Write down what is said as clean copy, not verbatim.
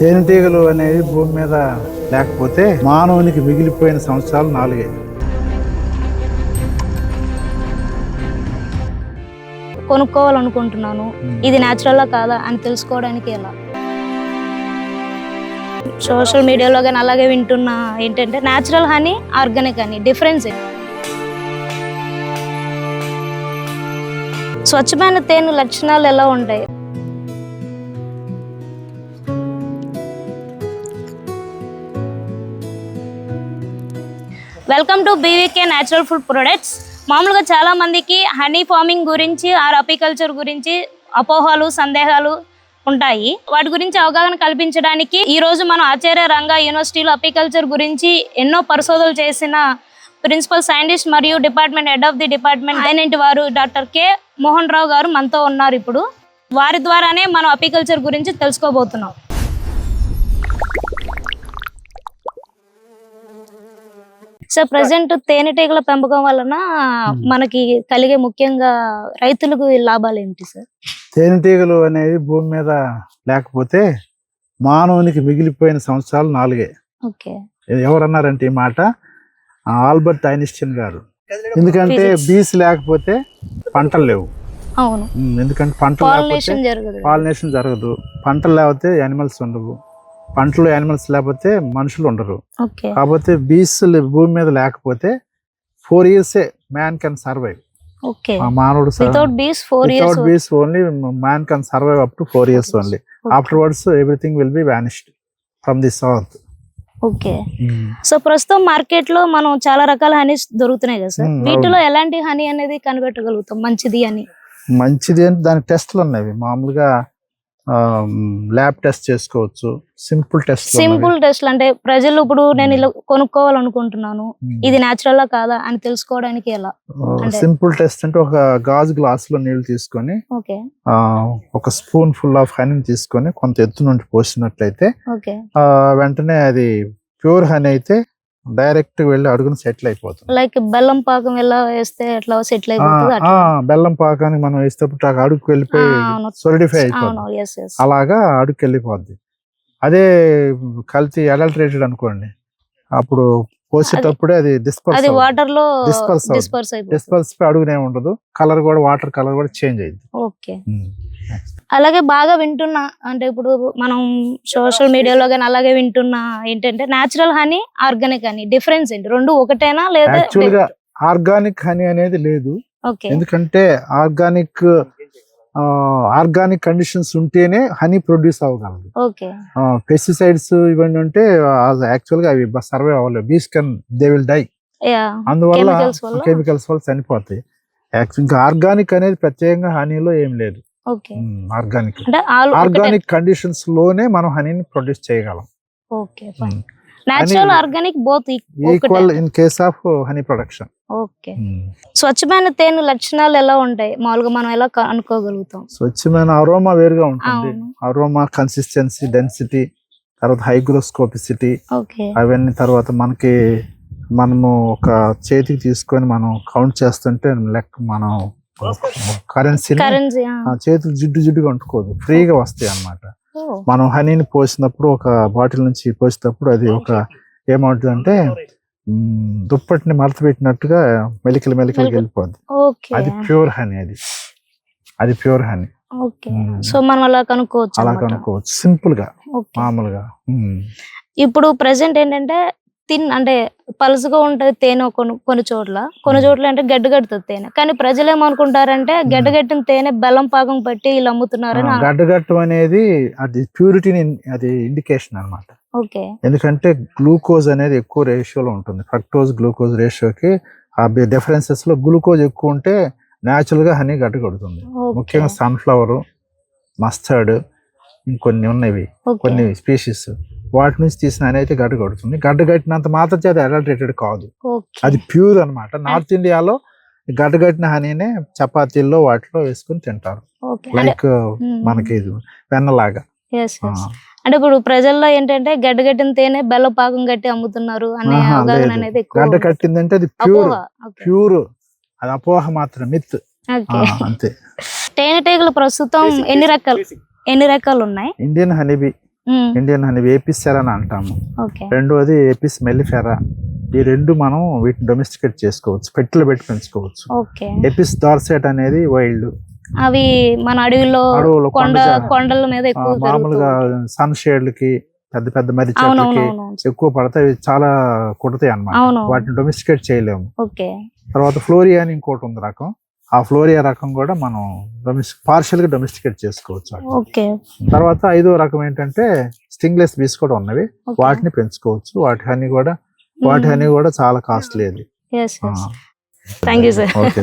తేనెటీగలు అనేది భూమి మీద లేకపోతే మానవునికి మిగిలిపోయిన సంవత్సరాలు 4. కొనుక్కోవాలనుకుంటున్నాను, ఇది న్యాచురల్ కాదా అని తెలుసుకోవడానికి ఎలా? సోషల్ మీడియాలో కానీ అలాగే వింటున్నా ఏంటంటే natural honey, organic honey difference. స్వచ్ఛమైన తేనె లక్షణాలు ఎలా ఉంటాయి? Welcome to BVK natural food products. మామూలుగా చాలా మందికి హనీ ఫార్మింగ్ గురించి ఆర్ అపికల్చర్ గురించి అపోహలు, సందేహాలు ఉంటాయి. వాటి గురించి అవగాహన కల్పించడానికి ఈ రోజు మనం ఆచార్య రంగా యూనివర్సిటీలో అపికల్చర్ గురించి ఎన్నో పరిశోధనలు చేసిన ప్రిన్సిపల్ సైంటిస్ట్ మరియు department head of the department అయినటి వారు డాక్టర్ కె మోహన్ రావు గారు మనతో ఉన్నారు. ఇప్పుడు వారి ద్వారానే మనం అపికల్చర్ గురించి తెలుసుకోబోతున్నాం. సో ప్రజెంట్ తేనెటీగల పెంపకం వలన మనకి కలిగే ముఖ్యంగా రైతులకు లాభాలు ఏంటి సార్? తేనెటీగలు అనేది భూమి మీద లేకపోతే మానవునికి మిగిలిపోయిన సంవత్సరాలు 4. ఓకే. ఎవరన్నారంటే ఈ మాట ఆల్బర్ట్ ఐన్స్టీన్ గారు. ఎందుకంటే బీస్ లేకపోతే పంటలు లేవు. అవును. ఎందుకంటే పంటలు పాలినేషన్ జరగదు. పంటలు లేకపోతే యానిమల్స్ ఉండవు. పంటలు యానిమల్స్ లేకపోతే మనుషులు ఉండరు. కాకపోతే బీస్ భూమి మీద లేకపోతే 4 years మ్యాన్ కెన్ సర్వైవ్. మానవుడు వితౌట్ బీస్ only man can survive up to 4 years only. Afterwards everything will be vanished from this earth. Okay. So ప్రస్తుతం మార్కెట్ లో మనం చాలా రకాల హనీస్ దొరుకుతున్నాయి కదా సార్, వీటిలో ఎలాంటి హనీ అనేది కనిపెట్టగలుగుతాం మంచిది అని? మంచిది అంటే దానికి టెస్ట్లు ఉన్నాయి. మామూలుగా ల్యాబ్ టెస్ట్ చేసుకోవచ్చు. సింపుల్ టెస్ట్ అంటే ప్రజలు ఇప్పుడు నేను ఇలా కొనుక్కోవాలనుకుంటున్నాను, ఇది న్యాచురల్ కాదా అని తెలుసుకోవడానికి ఎలా? సింపుల్ టెస్ట్ అంటే ఒక గాజు గ్లాస్ లో నీళ్లు తీసుకొని ఒక స్పూన్ ఫుల్ ఆఫ్ హనీ తీసుకొని కొంత ఎత్తు నుండి పోసినట్లయితే వెంటనే అది ప్యూర్ హనీ అయితే డైరెక్ట్ వెళ్ళి అడుగుని సెటిల్ అయిపోతుంది. లైక్ బెల్లం పాకం ఎలా వేస్తే ఎట్లా సెటిల్ అయిపోతుంది, బెల్లం పాకానికి మనం వేసేటప్పుడు అడుగుకి వెళ్ళిపోయి సోలిడిఫై అయిపోతుంది. అలాగా అడుగుకి వెళ్ళిపోద్ది. అదే కల్తీ అడల్టరేటెడ్ అనుకోండి, అప్పుడు పోసేటప్పుడే అది డిస్పర్స్ అడుగునే ఉండదు. కలర్ కూడా వాటర్ కలర్ కూడా చేంజ్ అయింది. ఓకే. అలాగే బాగా వింటున్నా అంటే ఇప్పుడు మనం సోషల్ మీడియాలో కానీ అలాగే వింటున్నా ఏంటంటే natural honey, organic honey difference ఏంటి? రెండు ఒకటేనా లేదా? యాక్చువల్ గా ఆర్గానిక్ హనీ అనేది లేదు. ఎందుకంటే ఆర్గానిక్ కండిషన్స్ ఉంటేనే హనీ ప్రొడ్యూస్ అవ్వగలదు. పెస్టిసైడ్స్ ఇవన్నీ ఉంటే యాక్చువల్ గా అవి సర్వైవ్ అవ్వలేవు. బీస్ దే విల్ డై. అందువల్ల కెమికల్స్ వల్ల చనిపోతాయి. ఇంకా ఆర్గానిక్ అనేది ప్రత్యేకంగా హనీలో ఏం లేదు. ఆర్గానిక్ కండిషన్స్ లోనే మనం హనీని ప్రొడ్యూస్ చేయగలం. Equal in case of honey production. స్వచ్ఛమైన తేనె లక్షణాలు ఎలా ఉంటాయి మామూలుగా మనం ఎలా అనుకోగలుగుతాం? స్వచ్ఛమైన అరోమా వేరుగా ఉంటుంది. అరోమా, కన్సిస్టెన్సీ, డెన్సిటీ, తర్వాత హైగ్రోస్కోపిసిటీ అవన్నీ. తర్వాత మనము ఒక చేతికి తీసుకొని మనం కౌంట్ చేస్తుంటే మనం కరెన్సీ చేతులు జిడ్డుగా అంటుకోదు, ఫ్రీగా వస్తాయి అన్నమాట. మనం హనీని పోసినప్పుడు ఒక బాటిల్ నుంచి పోసినప్పుడు అది ఒక ఏమవుతుంది అంటే దుప్పటిని మడత పెట్టినట్టుగా మెలికలు వెళ్ళిపోద్ది. అది ప్యూర్ హనీ. అది ప్యూర్ హనీ. సో మనం అలా కనుక్కోవచ్చు సింపుల్ గా మామూలుగా. ఇప్పుడు ప్రెసెంట్ ఏంటంటే అంటే పలుసుగా ఉంటది తేనె కొన్ని చోట్ల అంటే గడ్డగడుతుంది తేనె. కానీ ప్రజలు ఏమనుకుంటారంటే గడ్డగట్టిన తేనె బెల్లం పాకం పట్టి వీళ్ళు అమ్ముతున్నారని. గడ్డగట్టం అనేది అది ప్యూరిటీని అది ఇండికేషన్ అన్నమాట. ఎందుకంటే గ్లూకోజ్ అనేది ఎక్కువ రేషియోలో ఉంటుంది. ఫ్రక్టోజ్ గ్లూకోజ్ రేషియోకి ఆ డిఫరెన్సెస్ లో గ్లూకోజ్ ఎక్కువ ఉంటే న్యాచురల్ గా హనీ గడ్డగడుతుంది. ముఖ్యంగా సన్ఫ్లవర్, మస్టర్డ్, ఇంకొన్ని ఉన్నవి కొన్ని స్పీషీస్, వాటి నుంచి తీసిన హనీ అయితే గడ్డగడుతుంది. గడ్డగట్టినంత మాత్రం చేత అడల్టరేటెడ్ కాదు, అది ప్యూర్ అన్నమాట. నార్త్ ఇండియాలో గడ్డగట్టిన హనీనే చపాతీల్లో వాటిలో వేసుకుని తింటారు, లైక్ మనకి వెన్నలాగా. అంటే ఇప్పుడు ప్రజల్లో ఏంటంటే గడ్డగట్టిన తేనె బెల్లం పాకం కట్టి అమ్ముతున్నారు అనే అవగాహన అనేది. గడ్డ కట్టిందంటే అది ప్యూర్, అది అపోహ మాత్రం, మిత్ అంతే. తేనెటీగలు ప్రస్తుతం ఎన్ని రకాలు ఉన్నాయి? Indian honeybee Indian honey ఏపిస్ Cera అని అంటాము. ఓకే రెండోది ఏపిస్ మెల్లిఫెరా. ఈ రెండు మనం వీటిని డొమెస్టికేట్ చేసుకోవచ్చు, పెట్టెలు పెట్టి పెంచుకోవచ్చు. ఓకే ఎపిస్ డార్సెట్ అనేది వైల్డ్, అవి మన అడవిలో అడవుల్లో కొండల మీద ఎక్కువ మామూలుగా సన్ షేడ్లకి పెద్ద పెద్ద మర్రి చెట్లకి ఎక్కువ పడతాయి, చాలా కుడతాయి అన్నమాట. వాటిని డొమెస్టికేట్ చేయలేము. ఓకే తర్వాత ఫ్లోరియా అని ఇంకోటి ఉంది రకం. ఆ ఫ్లోరియా రకం కూడా మనం పార్షియల్ గా డొమెస్టికేట్ చేసుకోవచ్చు. ఓకే తర్వాత 5వ రకం ఏంటంటే స్టింగ్లెస్ బీస్ కూడా ఉన్నవి, వాటిని పెంచుకోవచ్చు. వాటి హనీ కూడా చాలా కాస్ట్లీ అది. Thank you sir. ఓకే.